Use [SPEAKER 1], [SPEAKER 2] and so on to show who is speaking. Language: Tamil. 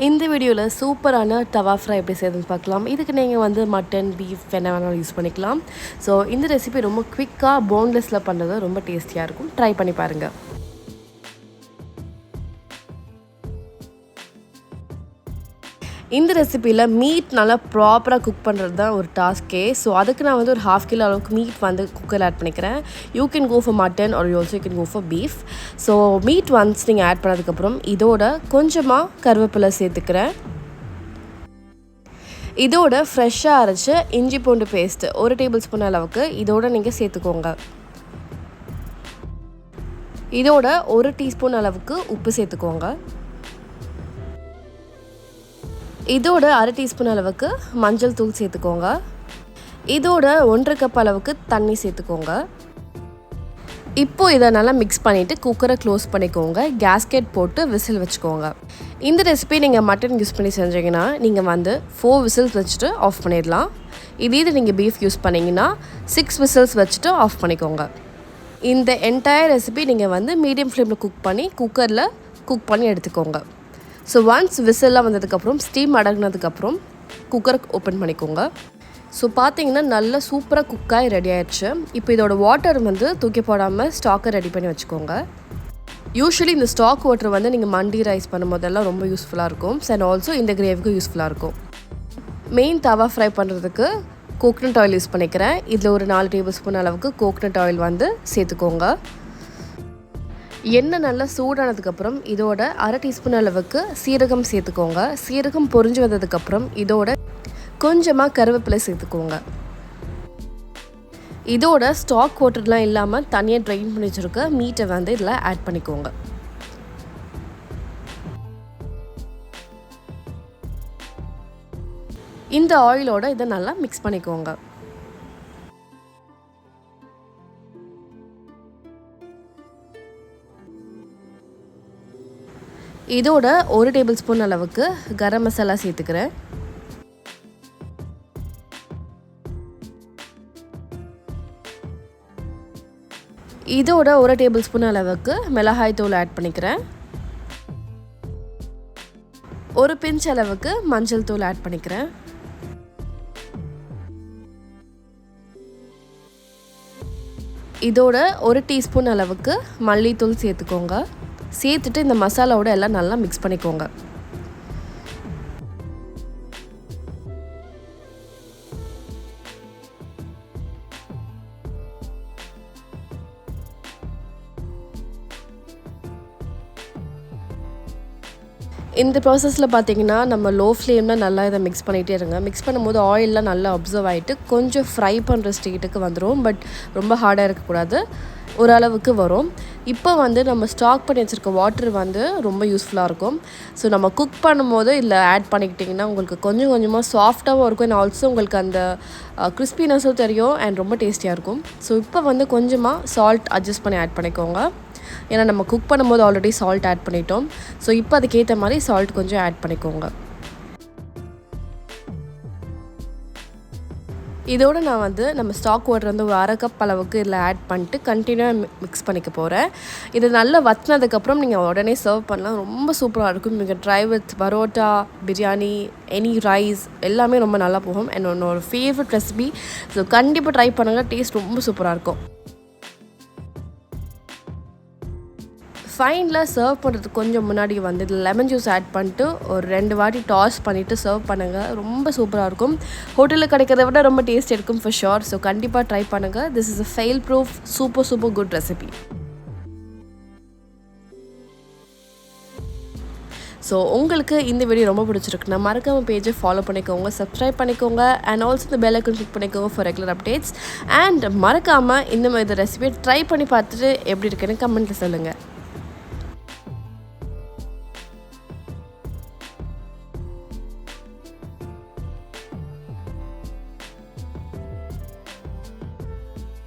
[SPEAKER 1] இந்த வீடியோவில் சூப்பரான தவா ஃப்ரை எப்படி செய்யுதுன்னு பார்க்கலாம். இதுக்கு நீங்கள் வந்து மட்டன், பீஃப் என்ன வேணாலும் யூஸ் பண்ணிக்கலாம். ஸோ இந்த ரெசிபி ரொம்ப குவிக்காக போன்லெஸ்ஸில் பண்ணுறது ரொம்ப டேஸ்டியாக இருக்கும். ட்ரை பண்ணி பாருங்கள். இந்த ரெசிப்பியில் மீட் நல்லா ப்ராப்பராக குக் பண்ணுறது தான் ஒரு டாஸ்க்கே. ஸோ அதுக்கு நான் வந்து ஒரு 1/2 கிலோ அளவுக்கு மீட் வந்து குக்கரில் ஆட் பண்ணிக்கிறேன். You can go for mutton or you also you can go for beef. So meat once நீங்கள் ஆட் பண்ணதுக்கப்புறம் இதோட கொஞ்சமாக கருவேப்பிலை சேர்த்துக்கிறேன். இதோட ஃப்ரெஷ்ஷாக அரைச்ச இஞ்சி பூண்டு பேஸ்ட்டு 1 டேபிள் ஸ்பூன் அளவுக்கு இதோட நீங்கள் சேர்த்துக்கோங்க. இதோட 1 டீஸ்பூன் அளவுக்கு உப்பு சேர்த்துக்கோங்க. இதோட 1/2 டீஸ்பூன் அளவுக்கு மஞ்சள் தூள் சேர்த்துக்கோங்க. இதோட 1/2 கப் அளவுக்கு தண்ணி சேர்த்துக்கோங்க. இப்போது இதை நல்லா மிக்ஸ் பண்ணிவிட்டு குக்கரை க்ளோஸ் பண்ணிக்கோங்க. கேஸ்கெட் போட்டு விசில் வச்சுக்கோங்க. இந்த ரெசிபி நீங்கள் மட்டன் யூஸ் பண்ணி செஞ்சீங்கன்னா நீங்கள் வந்து 4 விசில்ஸ் வச்சுட்டு ஆஃப் பண்ணிடலாம். இது நீங்கள் பீஃப் யூஸ் பண்ணிங்கன்னா 6 விசில்ஸ் வச்சுட்டு ஆஃப் பண்ணிக்கோங்க. இந்த என்டையர் ரெசிபி நீங்கள் வந்து மீடியம் ஃப்ளேமில் குக்கரில் குக் பண்ணி எடுத்துக்கோங்க. ஸோ ஒன்ஸ் விசில்லாம் வந்ததுக்கப்புறம் ஸ்டீம் அடங்கினதுக்கப்புறம் குக்கரை ஓப்பன் பண்ணிக்கோங்க. ஸோ பார்த்தீங்கன்னா நல்லா சூப்பராக குக்காகி ரெடி ஆயிடுச்சு. இப்போ இதோட வாட்டர் வந்து தூக்கி போடாமல் ஸ்டாக்கை ரெடி பண்ணி வச்சுக்கோங்க. யூஸ்வலி இந்த ஸ்டாக் வாட்டர் வந்து நீங்கள் மண்டி ரைஸ் பண்ணும்போதெல்லாம் ரொம்ப யூஸ்ஃபுல்லாக இருக்கும். அண்ட் ஆல்சோ இந்த கிரேவிக்கும் யூஸ்ஃபுல்லாக இருக்கும். மெயின் தவா ஃப்ரை பண்ணுறதுக்கு கோகனட் ஆயில் யூஸ் பண்ணிக்கிறேன். இதில் ஒரு 4 டேபிள் ஸ்பூன் அளவுக்கு கோகனட் ஆயில் வந்து சேர்த்துக்கோங்க. எண்ணெய் நல்லா சூடானதுக்கப்புறம் இதோட 1/2 டீஸ்பூன் அளவுக்கு சீரகம் சேர்த்துக்கோங்க. சீரகம் பொரிஞ்சு வந்ததுக்கப்புறம் இதோட கொஞ்சமாக கருவேப்பிலை சேர்த்துக்கோங்க. இதோட ஸ்டாக் வாட்டர்லாம் இல்லாமல் தனியாக ட்ரைன் பண்ணி வச்சுருக்க மீட்டை வந்து இதில் ஆட் பண்ணிக்கோங்க. இந்த ஆயிலோட இதை நல்லா மிக்ஸ் பண்ணிக்கோங்க. இதோட 1 டேபிள் ஸ்பூன் அளவுக்கு கரம் மசாலா சேர்த்துக்கிறேன். இதோட 1 டேபிள் ஸ்பூன் அளவுக்கு மிளகாய் தூள் ஆட் பண்ணிக்கிறேன். 1 பிஞ்ச் அளவுக்கு மஞ்சள் தூள் ஆட் பண்ணிக்கிறேன். இதோட 1 டீஸ்பூன் அளவுக்கு மல்லித்தூள் சேர்த்துக்கோங்க. சேர்த்துட்டு இந்த மசாலாவோட எல்லாம் நல்லா மிக்ஸ் பண்ணிக்கோங்க. இந்த ப்ராசஸில் பார்த்தீங்கன்னா நம்ம லோ ஃப்ளேமில் நல்லா இதை மிக்ஸ் பண்ணிகிட்டே இருங்க. மிக்ஸ் பண்ணும்போது ஆயிலெலாம் நல்லா அப்சர்வ் ஆகிட்டு கொஞ்சம் ஃப்ரை பண்ணுற ஸ்டேட்டுக்கு வந்துடும். பட் ரொம்ப ஹார்டாக இருக்கக்கூடாது, ஓரளவுக்கு வரும். இப்போ வந்து நம்ம ஸ்டாக் பண்ணி வச்சுருக்க வாட்டர் வந்து ரொம்ப யூஸ்ஃபுல்லாக இருக்கும். ஸோ நம்ம குக் பண்ணும்போது இதில் ஆட் பண்ணிக்கிட்டிங்கன்னா உங்களுக்கு கொஞ்சம் கொஞ்சமாக சாஃப்டாகவும் இருக்கும். அண்ட் ஆல்சோ உங்களுக்கு அந்த கிறிஸ்பினஸும் தெரியும் அண்ட் ரொம்ப டேஸ்டியாக இருக்கும். ஸோ இப்போ வந்து கொஞ்சமாக சால்ட் அட்ஜஸ்ட் பண்ணி ஆட் பண்ணிக்கோங்க. ஏன்னா நம்ம குக் பண்ணும்போது ஆல்ரெடி சால்ட் ஆட் பண்ணிட்டோம். ஸோ இப்போ அதுக்கேற்ற மாதிரி சால்ட் கொஞ்சம் ஆட் பண்ணிக்கோங்க. இதோடு நான் வந்து நம்ம ஸ்டாக் வாட்டர் வந்து ஒரு 1/2 கப் அளவுக்கு இதில் ஆட் பண்ணிட்டு கண்டினியூவாக மிக்ஸ் பண்ணிக்க போகிறேன். இது நல்லா வற்றினதுக்கப்புறம் நீங்கள் உடனே சர்வ் பண்ணலாம். ரொம்ப சூப்பராக இருக்கும். நீங்கள் try with parotta, biryani, any rice எல்லாமே ரொம்ப நல்லா போகும். என்னோட ஃபேவரட் ரெசிபி. ஸோ கண்டிப்பாக ட்ரை பண்ணுங்கள். டேஸ்ட் ரொம்ப சூப்பராக இருக்கும். ஃபைனில் சர்வ் பண்ணுறதுக்கு கொஞ்சம் முன்னாடி வந்து இதில் லெமன் ஜூஸ் ஆட் பண்ணிட்டு ஒரு 2 வாட்டி டாஸ் பண்ணிவிட்டு சர்வ் பண்ணுங்கள். ரொம்ப சூப்பராக இருக்கும். ஹோட்டலில் கிடைக்கிறத விட ரொம்ப டேஸ்ட் இருக்கும் ஃபார் ஷோர். ஸோ கண்டிப்பாக ட்ரை பண்ணுங்கள். This is a fail proof super good recipe. So உங்களுக்கு இந்த வீடியோ ரொம்ப பிடிச்சிருக்குன்னா மறக்காம பேஜை ஃபாலோ பண்ணிக்கோங்க, சப்ஸ்கிரைப் பண்ணிக்கோங்க அண்ட் ஆல்சோ இந்த பெல் ஐக்கான் கிளிக் பண்ணிக்கோங்க ஃபார் ரெகுலர் அப்டேட்ஸ். அண்ட் மறக்காமல் இந்த மாதிரி ரெசிபியை ட்ரை பண்ணி பார்த்துட்டு எப்படி இருக்குன்னு கமெண்ட்டில் சொல்லுங்கள்.